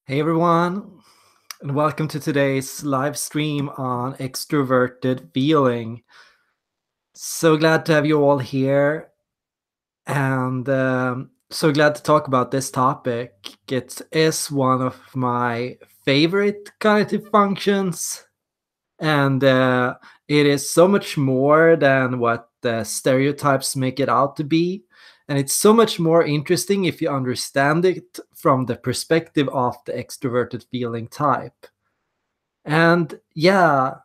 Hey everyone, and welcome to today's live stream on Extroverted Feeling. So glad to have you all here, and so glad to talk about this topic. It is one of my favorite cognitive functions, and it is so much more than what the stereotypes make it out to be. And it's so much more interesting if you understand it from the perspective of the extroverted feeling type. And yeah,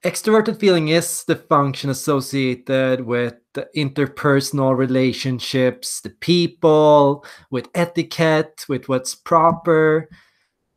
extroverted feeling is the function associated with the interpersonal relationships, the people, with etiquette, with what's proper.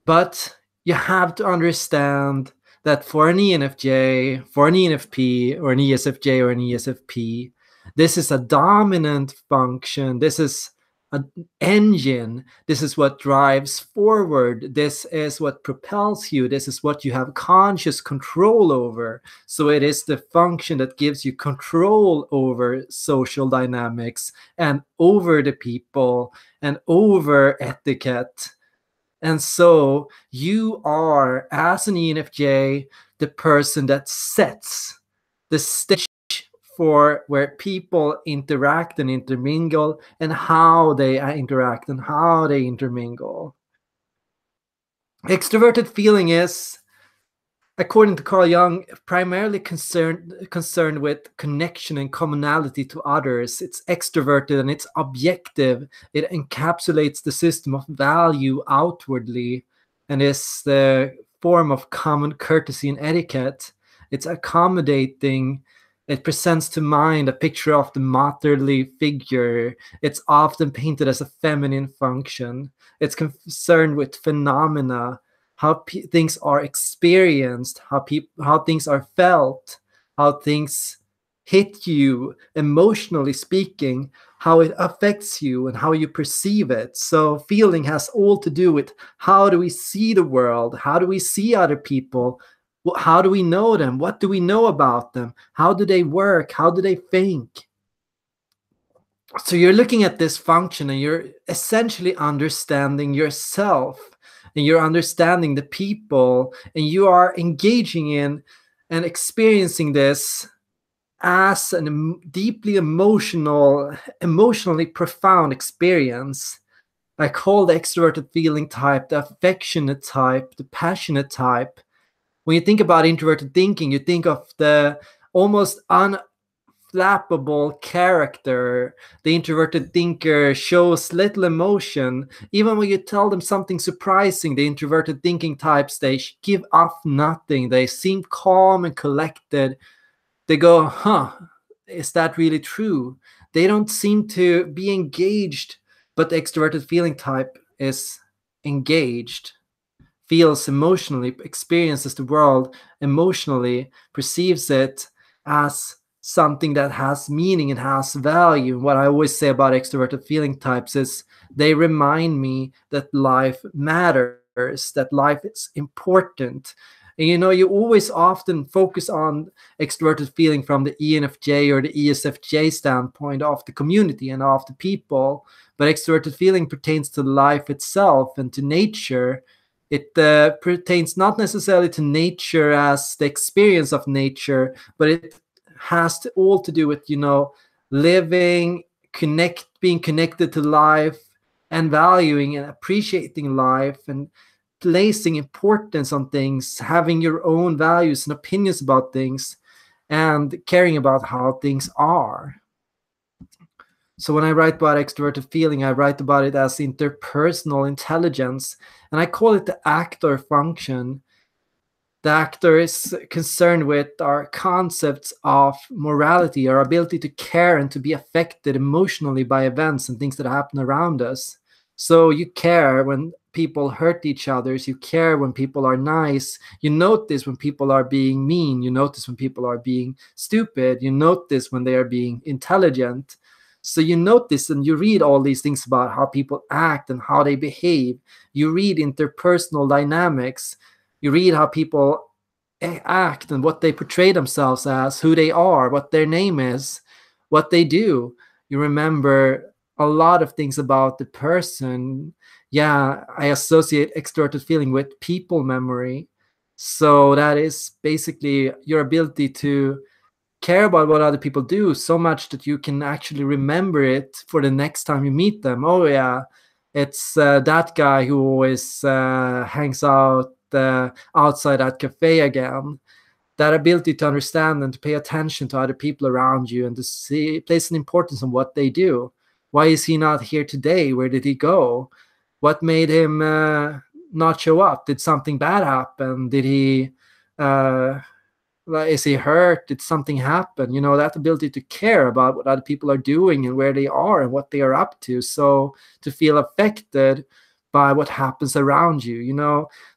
But you have to understand that for an ENFJ, for an ENFP, or an ESFJ, or an ESFP, this is a dominant function. This is an engine. This is what drives forward. This is what propels you. This is what you have conscious control over. So it is the function that gives you control over social dynamics and over the people and over etiquette. And so you are, as an ENFJ, the person that sets the stage for where people interact and intermingle and how they interact and how they intermingle. Extroverted feeling is, according to Carl Jung, primarily concerned with connection and commonality to others. It's extroverted and it's objective. It encapsulates the system of value outwardly and is the form of common courtesy and etiquette. It's accommodating. It presents to mind a picture of the motherly figure. It's often painted as a feminine function. It's concerned with phenomena, how things are experienced, how things are felt, how things hit you emotionally speaking, how it affects you and how you perceive it. So feeling has all to do with how do we see the world, how do we see other people, how do we know them, what do we know about them, how do they work, how do they think. So you're looking at this function and you're essentially understanding yourself and you're understanding the people and you are engaging in and experiencing this as a deeply emotionally profound experience. I call the extroverted feeling type the affectionate type, the passionate type. When you think about introverted thinking, you think of the almost flappable character. The introverted thinker shows little emotion. Even when you tell them something surprising, the introverted thinking types, they give off nothing. They seem calm and collected. They go, huh, is that really true? They don't seem to be engaged, but the extroverted feeling type is engaged, feels emotionally, experiences the world emotionally, perceives it as something that has meaning and has value. What I always say about extroverted feeling types is they remind me that life matters, that life is important. And you always often focus on extroverted feeling from the ENFJ or the ESFJ standpoint of the community and of the people, but extroverted feeling pertains to life itself and to nature. It pertains not necessarily to nature as the experience of nature, but it has all to do with, living, being connected to life and valuing and appreciating life and placing importance on things, having your own values and opinions about things, and caring about how things are. So when I write about extroverted feeling, I write about it as interpersonal intelligence, and I call it the actor function. The actor is concerned with our concepts of morality, our ability to care and to be affected emotionally by events and things that happen around us. So you care when people hurt each other. You care when people are nice. You notice when people are being mean. You notice when people are being stupid. You notice when they are being intelligent. So you notice and you read all these things about how people act and how they behave. You read interpersonal dynamics. You read how people act and what they portray themselves as, who they are, what their name is, what they do. You remember a lot of things about the person. Yeah, I associate extroverted feeling with people memory. So that is basically your ability to care about what other people do so much that you can actually remember it for the next time you meet them. Oh yeah, it's that guy who always hangs out outside that cafe again. That ability to understand and to pay attention to other people around you and to see place an importance on what they do. Why is he not here today? Where did he go? What made him not show up? Did something bad happen? Did he like, is he hurt? Did something happen? That ability to care about what other people are doing and where they are and what they are up to. So to feel affected by what happens around you.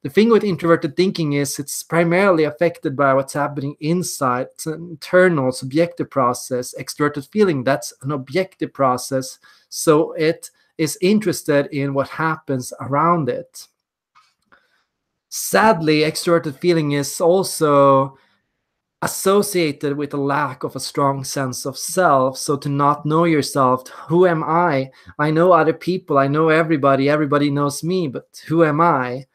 The thing with introverted thinking is it's primarily affected by what's happening inside. It's an internal, subjective process. Extroverted feeling, that's an objective process. So it is interested in what happens around it. Sadly, extroverted feeling is also associated with a lack of a strong sense of self. So to not know yourself, who am I? I know other people, I know everybody knows me, but who am I?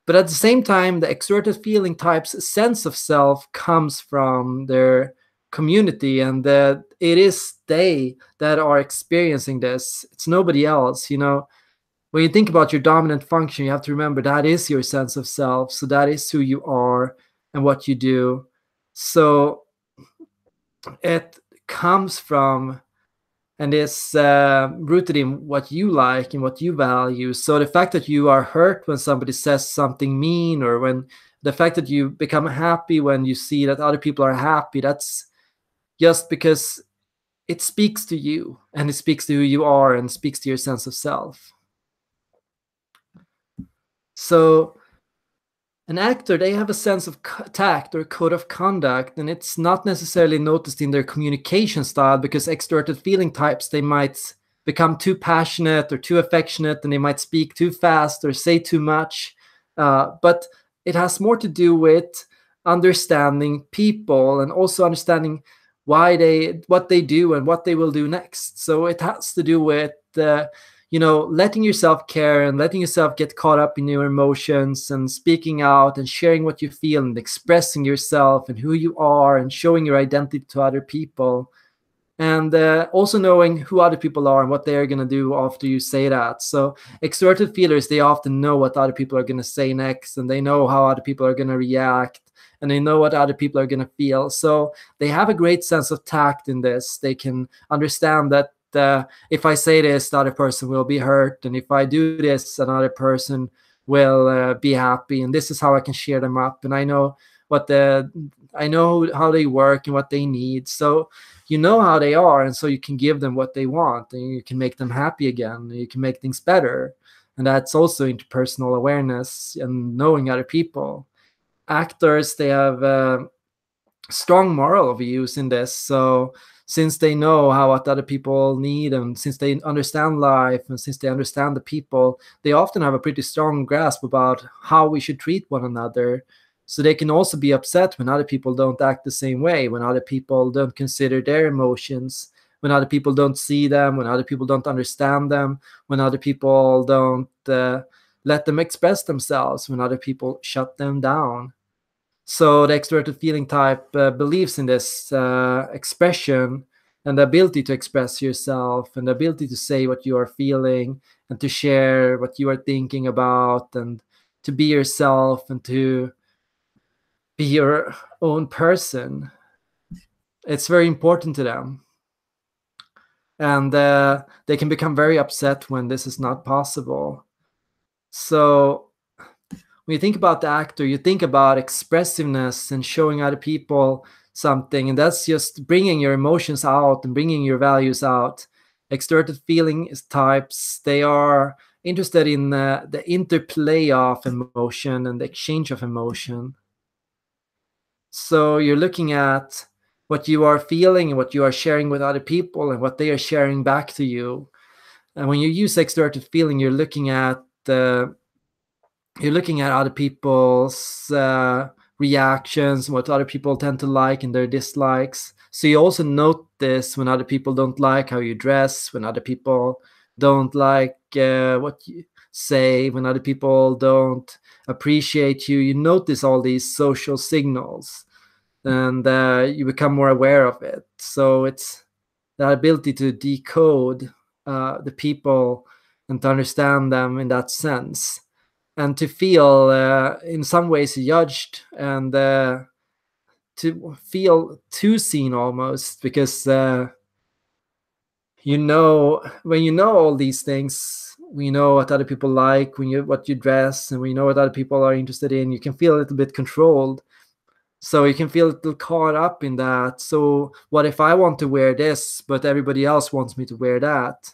But at the same time, the extroverted feeling type's sense of self comes from their community, and that it is they that are experiencing this. It's nobody else. When you think about your dominant function, you have to remember that is your sense of self. So that is who you are and what you do. So it comes from and is rooted in what you like and what you value. So the fact that you are hurt when somebody says something mean, or when the fact that you become happy when you see that other people are happy, that's just because it speaks to you, and it speaks to who you are, and speaks to your sense of self. So an actor, they have a sense of tact or code of conduct, and it's not necessarily noticed in their communication style, because extroverted feeling types, they might become too passionate or too affectionate, and they might speak too fast or say too much. But it has more to do with understanding people and also understanding what they do and what they will do next. So it has to do with letting yourself care and letting yourself get caught up in your emotions and speaking out and sharing what you feel and expressing yourself and who you are and showing your identity to other people. And also knowing who other people are and what they're going to do after you say that. So extroverted feelers, they often know what other people are going to say next, and they know how other people are going to react, and they know what other people are going to feel. So they have a great sense of tact in this. They can understand that if I say this, the other person will be hurt, and if I do this, another person will be happy, and this is how I can cheer them up. And I know how they work and what they need. So you know how they are, and so you can give them what they want, and you can make them happy again, and you can make things better. And that's also interpersonal awareness and knowing other people. Actors, they have strong moral views in this. So since they know what other people need, and since they understand life, and since they understand the people, they often have a pretty strong grasp about how we should treat one another. So they can also be upset when other people don't act the same way, when other people don't consider their emotions, when other people don't see them, when other people don't understand them, when other people don't let them express themselves, when other people shut them down. So the extroverted feeling type believes in this expression and the ability to express yourself and the ability to say what you are feeling and to share what you are thinking about and to be yourself and to be your own person. It's very important to them. And they can become very upset when this is not possible. So when you think about the actor, you think about expressiveness and showing other people something, and that's just bringing your emotions out and bringing your values out. Extroverted feeling types, they are interested in the interplay of emotion and the exchange of emotion. So you're looking at what you are feeling and what you are sharing with other people and what they are sharing back to you. And when you use extroverted feeling, you're looking at other people's reactions, what other people tend to like and their dislikes. So you also notice when other people don't like how you dress, when other people don't like what you say, when other people don't appreciate you. You notice all these social signals, and you become more aware of it. So it's the ability to decode the people and to understand them in that sense, and to feel in some ways judged, and to feel too seen almost, because when you know all these things, we know what other people like, what you dress, and we know what other people are interested in, you can feel a little bit controlled. So you can feel a little caught up in that. So what if I want to wear this, but everybody else wants me to wear that?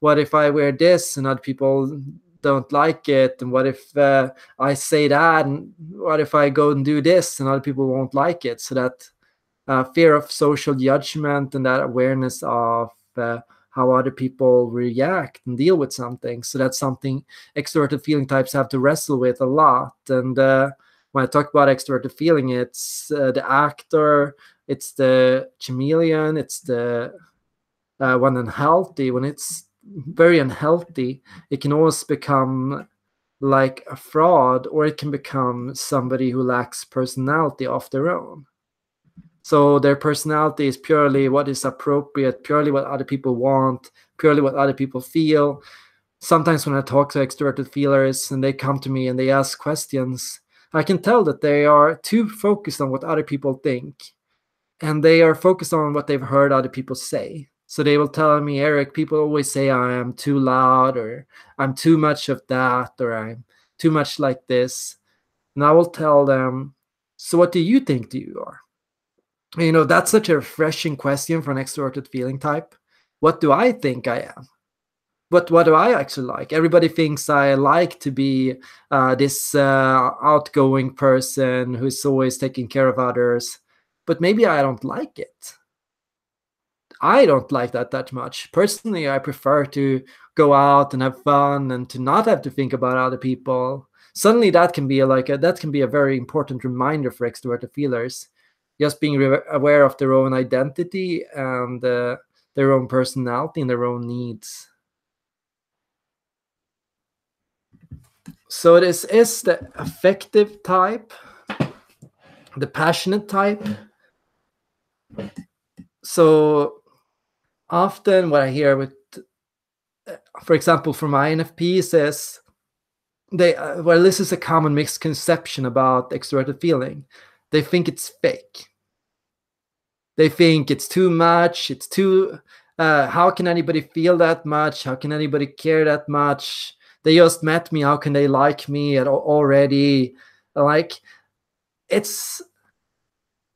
What if I wear this and other people don't like it? And what if I say that? And what if I go and do this and other people won't like it? So that fear of social judgment and that awareness of how other people react and deal with something. So that's something extroverted feeling types have to wrestle with a lot. And when I talk about extroverted feeling, it's the actor, it's the chameleon, it's the when unhealthy. When it's very unhealthy, it can almost become like a fraud, or it can become somebody who lacks personality of their own. So their personality is purely what is appropriate, purely what other people want, purely what other people feel. Sometimes when I talk to extroverted feelers and they come to me and they ask questions, I can tell that they are too focused on what other people think, and they are focused on what they've heard other people say. So they will tell me, Erik, people always say I am too loud, or I'm too much of that, or I'm too much like this. And I will tell them, so what do you think you are? That's such a refreshing question for an extroverted feeling type. What do I think I am? But what do I actually like? Everybody thinks I like to be this outgoing person who's always taking care of others. But maybe I don't like it. I don't like that much. Personally, I prefer to go out and have fun and to not have to think about other people. Suddenly, that can be a very important reminder for extroverted feelers. Just being aware of their own identity and their own personality and their own needs. So this is the affective type, the passionate type. So often what I hear with, for example, from INFPs is this is a common misconception about extroverted feeling. They think it's fake. They think it's too much. It's too. How can anybody feel that much? How can anybody care that much? They just met me. How can they like me already? Like, it's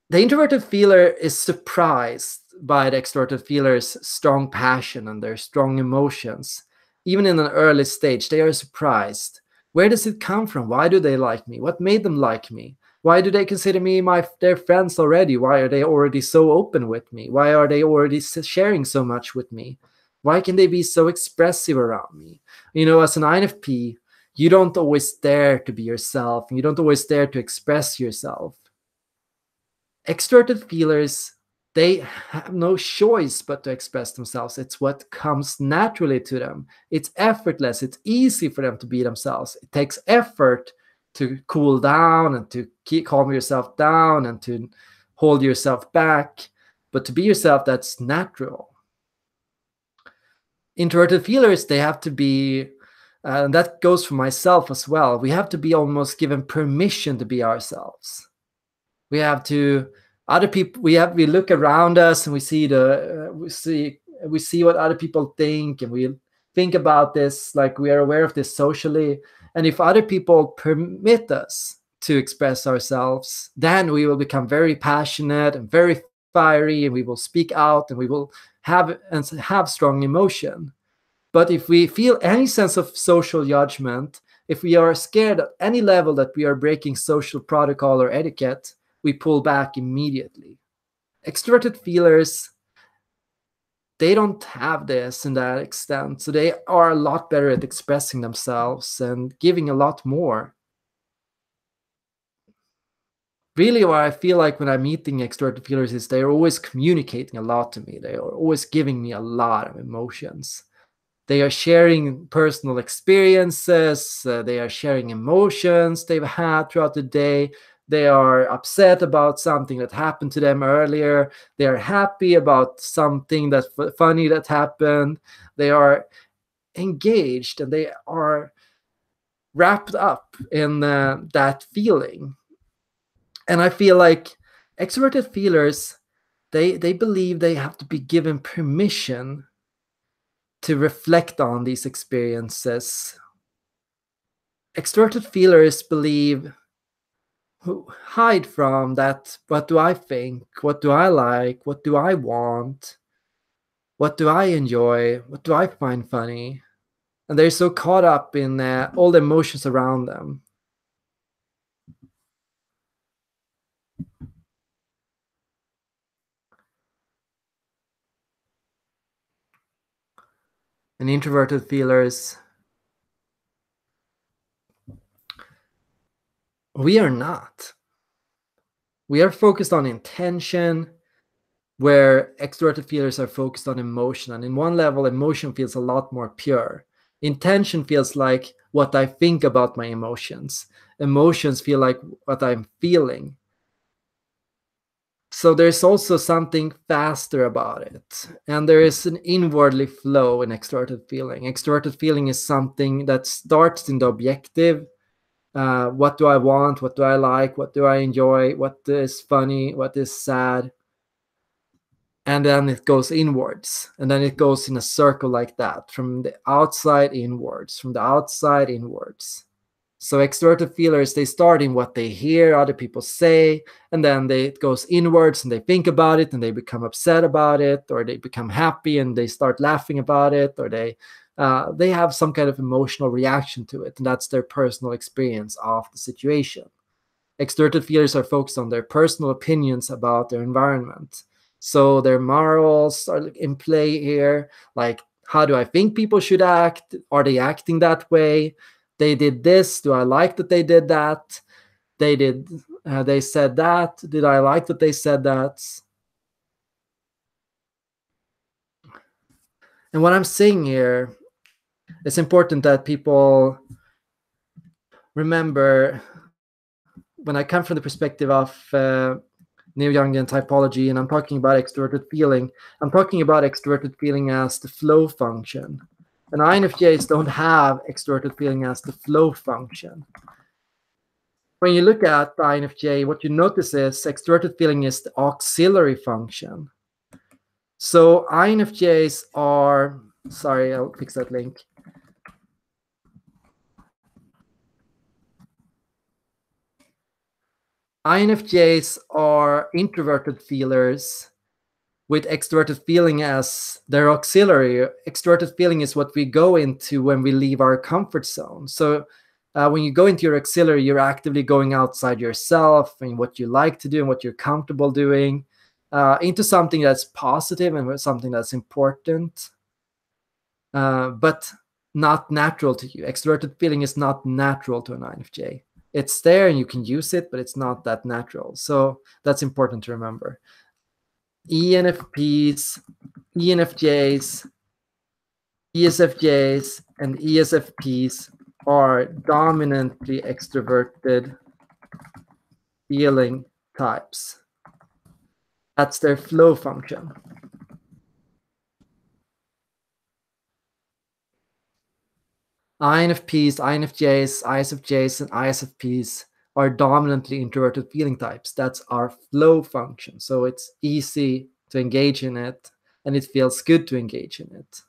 the introverted feeler is surprised by the extroverted feeler's strong passion and their strong emotions. Even in an early stage, they are surprised. Where does it come from? Why do they like me? What made them like me? Why do they consider me their friends already? Why are they already so open with me? Why are they already sharing so much with me? Why can they be so expressive around me? As an INFP, you don't always dare to be yourself. You don't always dare to express yourself. Extroverted feelers, they have no choice but to express themselves. It's what comes naturally to them. It's effortless. It's easy for them to be themselves. It takes effort to cool down and to calm yourself down and to hold yourself back. But to be yourself, that's natural. Introverted feelers, they have to be, and that goes for myself as well, we have to be almost given permission to be ourselves. We have to other people. We look around us and we see what other people think, and we think about this, like we are aware of this socially. And if other people permit us to express ourselves, then we will become very passionate and very fiery, and we will speak out, and we will have strong emotion. But if we feel any sense of social judgment, if we are scared at any level that we are breaking social protocol or etiquette, we pull back immediately. Extroverted feelers, they don't have this in that extent. So they are a lot better at expressing themselves and giving a lot more. really what I feel like when I'm meeting extroverted feelers is they're always communicating a lot to me. They are always giving me a lot of emotions. They are sharing personal experiences. They are sharing emotions they've had throughout the day. They are upset about something that happened to them earlier. They are happy about something that's funny that happened. They are engaged and they are wrapped up in that feeling. And I feel like extroverted feelers, they believe they have to be given permission to reflect on these experiences. Extroverted feelers believe, who hide from that. What do I think? What do I like? What do I want? What do I enjoy? What do I find funny? And they're so caught up in all the emotions around them. And introverted feelers, we are not. We are focused on intention, where extroverted feelers are focused on emotion. And in one level, emotion feels a lot more pure. Intention feels like what I think about my emotions. Emotions feel like what I'm feeling. So there's also something faster about it. And there is an inwardly flow in extroverted feeling. Extroverted feeling is something that starts in the objective. What do I want? What do I like? What do I enjoy? What is funny? What is sad? And then it goes inwards, and then it goes in a circle like that, from the outside inwards, from the outside inwards. So extroverted feelers, they start in what they hear other people say, and then it goes inwards and they think about it and they become upset about it, or they become happy and they start laughing about it, or they have some kind of emotional reaction to it, and that's their personal experience of the situation. Extroverted feelers are focused on their personal opinions about their environment. So their morals are in play here. Like, how do I think people should act? Are they acting that way? They did this. Do I like that they did that? They did. They said that. Did I like that they said that? And what I'm saying here, it's important that people remember, when I come from the perspective of Neojungian typology, and I'm talking about extroverted feeling, I'm talking about extroverted feeling as the flow function. And INFJs don't have extroverted feeling as the flow function. When you look at the INFJ, what you notice is extroverted feeling is the auxiliary function. So INFJs are, sorry, I'll fix that link. INFJs are introverted feelers with extroverted feeling as their auxiliary. Extroverted feeling is what we go into when we leave our comfort zone. So when you go into your auxiliary, you're actively going outside yourself and what you like to do and what you're comfortable doing, into something that's positive and something that's important, but not natural to you. Extroverted feeling is not natural to an INFJ. It's there and you can use it, but it's not that natural. So that's important to remember. ENFPs, ENFJs, ESFJs, and ESFPs are dominantly extroverted feeling types. That's their flow function. INFPs, INFJs, ISFJs, and ISFPs are dominantly introverted feeling types. That's our flow function. So it's easy to engage in it, and it feels good to engage in it.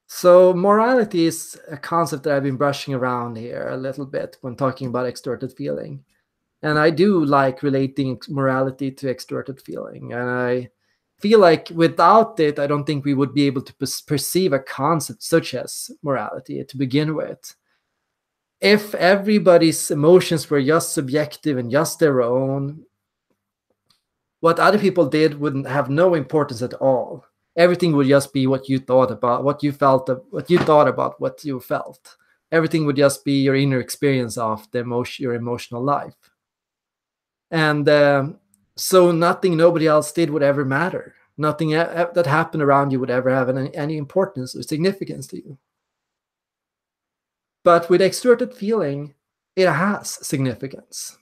So morality is a concept that I've been brushing around here a little bit when talking about extroverted feeling. And I do like relating morality to extroverted feeling. And I feel like without it, I don't think we would be able to perceive a concept such as morality to begin with. If everybody's emotions were just subjective and just their own, what other people did wouldn't have no importance at all. everything would just be what you thought about, what you felt, what you thought about, what you felt. Everything would just be your inner experience of your emotional life. And so nothing nobody else did would ever matter. Nothing that happened around you would ever have any importance or significance to you. But with extroverted feeling, it has significance.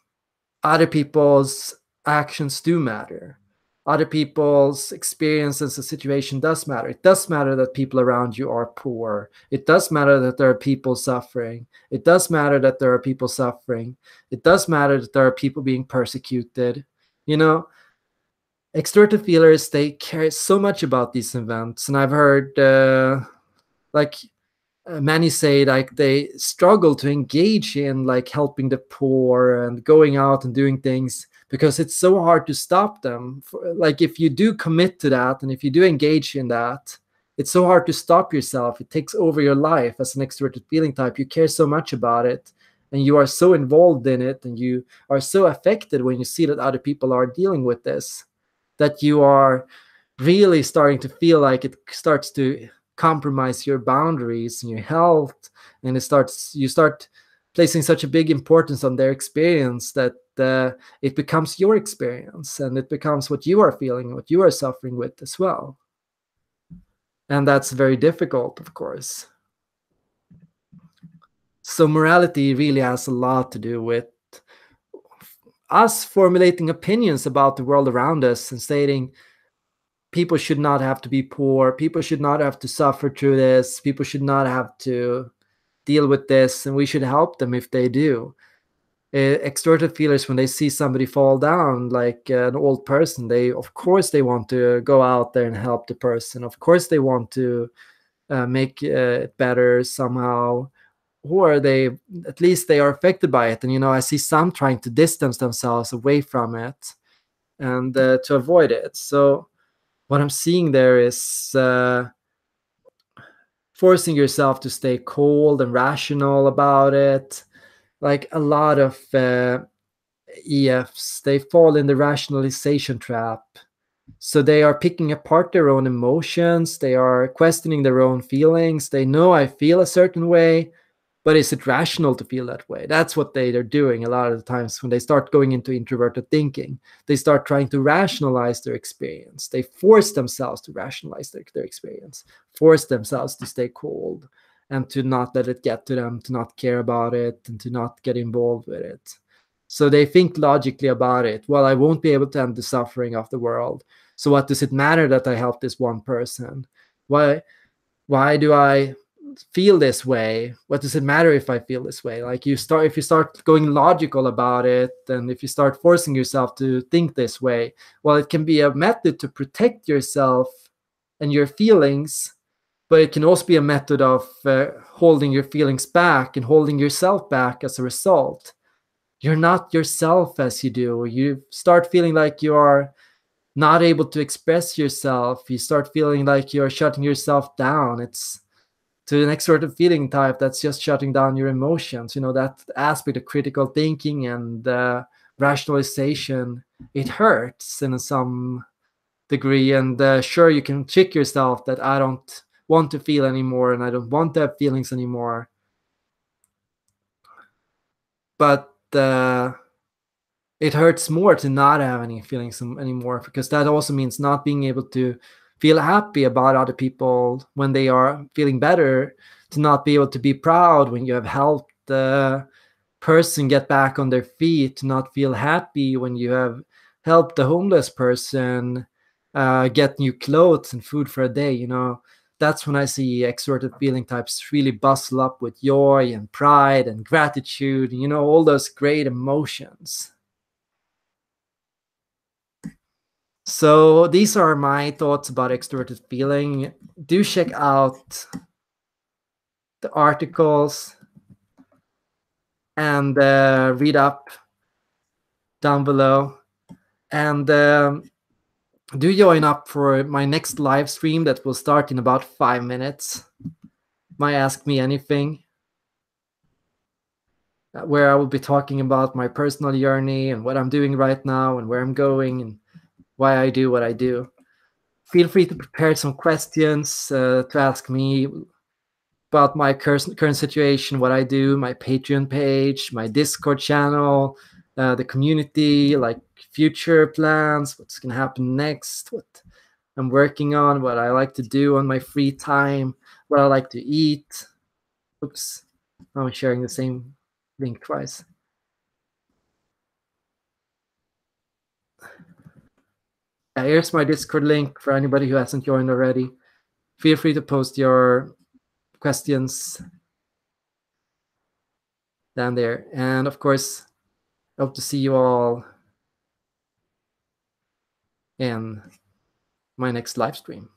Other people's actions do matter. Other people's experiences, the situation does matter. It does matter that people around you are poor. It does matter that there are people suffering. It does matter that there are people suffering. It does matter that there are people being persecuted. You know, extroverted feelers, they care so much about these events. And I've heard like many say like they struggle to engage in like helping the poor and going out and doing things because it's so hard to stop them. Like if you do commit to that and if you do engage in that, it's so hard to stop yourself. It takes over your life. As an extroverted feeling type, you care so much about it and you are so involved in it and you are so affected when you see that other people are dealing with this, that you are really starting to feel like it starts to compromise your boundaries and your health, and you start placing such a big importance on their experience that it becomes your experience and it becomes what you are feeling, what you are suffering with as well. And that's very difficult, of course. So morality really has a lot to do with us formulating opinions about the world around us and stating people should not have to be poor, people should not have to suffer through this, people should not have to deal with this, and we should help them if they do. Extroverted feelers, when they see somebody fall down, like an old person, they of course they want to go out there and help the person. Of course they want to make it better somehow, or they at least they are affected by it. And I see some trying to distance themselves away from it and to avoid it. So what I'm seeing there is forcing yourself to stay cold and rational about it. Like a lot of EFs, they fall in the rationalization trap. So they are picking apart their own emotions. They are questioning their own feelings. They know I feel a certain way, but is it rational to feel that way? That's what they're doing a lot of the times when they start going into introverted thinking. They start trying to rationalize their experience. They force themselves to rationalize their experience, force themselves to stay cold and to not let it get to them, to not care about it, and to not get involved with it. So they think logically about it. Well, I won't be able to end the suffering of the world. So what does it matter that I help this one person? Why do I feel this way? What does it matter if I feel this way? Like if you start going logical about it, and if you start forcing yourself to think this way, well, it can be a method to protect yourself and your feelings, but it can also be a method of holding your feelings back and holding yourself back as a result. You're not yourself as you do. You start feeling like you are not able to express yourself. You start feeling like you're shutting yourself down. It's to an extroverted feeling type, that's just shutting down your emotions. That aspect of critical thinking and rationalization, it hurts in some degree. And sure, you can trick yourself that I don't want to feel anymore and I don't want to have feelings anymore. But it hurts more to not have any feelings anymore, because that also means not being able to feel happy about other people when they are feeling better, to not be able to be proud when you have helped the person get back on their feet, to not feel happy when you have helped the homeless person get new clothes and food for a day. That's when I see extroverted feeling types really bustle up with joy and pride and gratitude, all those great emotions. So these are my thoughts about extroverted feeling. Do check out the articles and read up down below. And do join up for my next live stream that will start in about 5 minutes. My Ask Me Anything, where I will be talking about my personal journey and what I'm doing right now and where I'm going and why I do what I do. Feel free to prepare some questions to ask me about my current situation, what I do, my Patreon page, my Discord channel, the community, like future plans, what's going to happen next, what I'm working on, what I like to do on my free time, what I like to eat. Oops, I'm sharing the same link twice. Here's my Discord link for anybody who hasn't joined already. Feel free to post your questions down there. And of course, I hope to see you all in my next live stream.